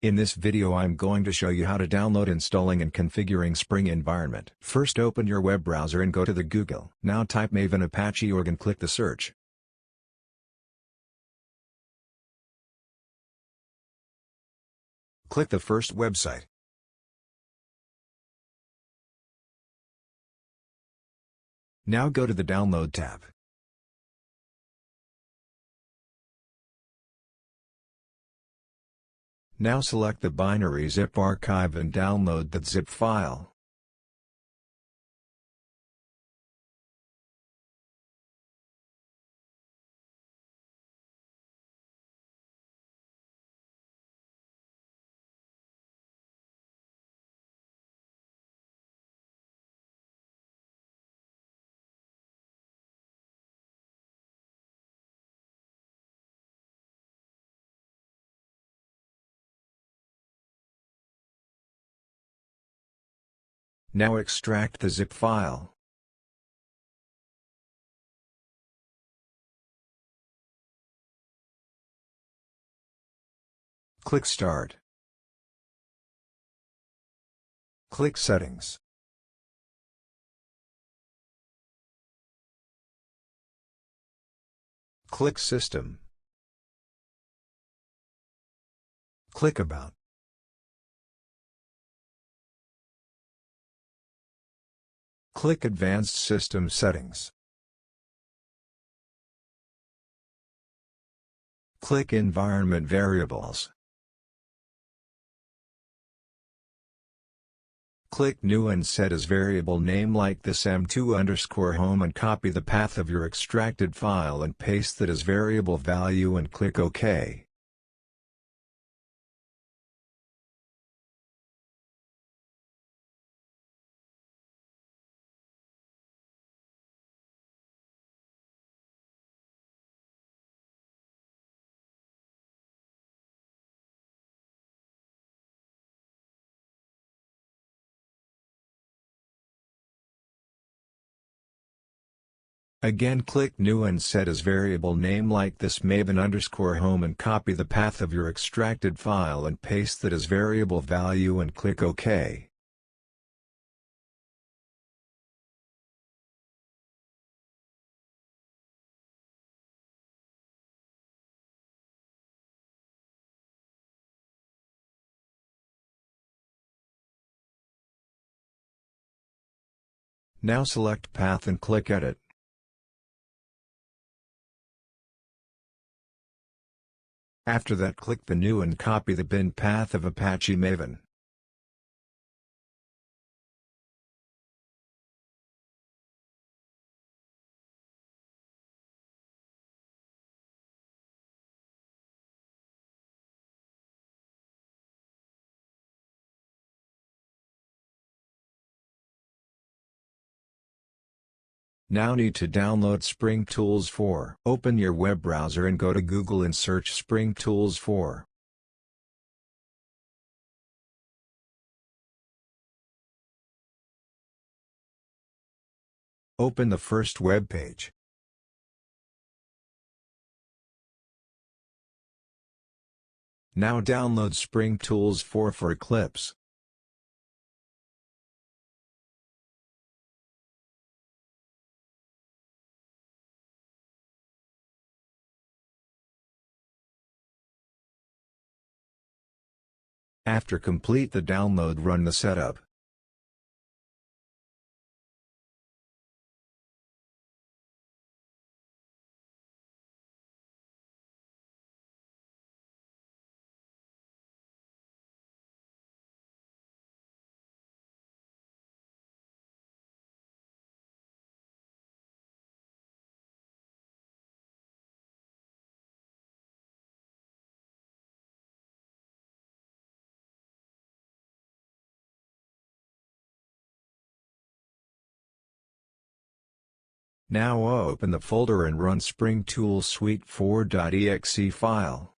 In this video I'm going to show you how to download, installing and configuring Spring environment. First open your web browser and go to the Google. Now type Maven Apache org and click the search. Click the first website. Now go to the Download tab. Now select the binary zip archive and download that zip file. Now extract the zip file. Click Start. Click Settings. Click System. Click About. Click Advanced System Settings. Click Environment Variables. Click New and set as variable name like this m2_home and copy the path of your extracted file and paste that as variable value and click OK. Again click New and set as variable name like this Maven_home and copy the path of your extracted file and paste that as variable value and click OK. Now select Path and click Edit. After that click the New and copy the bin path of Apache Maven. Now need to download Spring Tools 4. Open your web browser and go to Google and search Spring Tools 4. Open the first web page. Now download Spring Tools 4 for Eclipse. After complete the download, run the setup. Now open the folder and run Spring Tools Suite 4.exe file.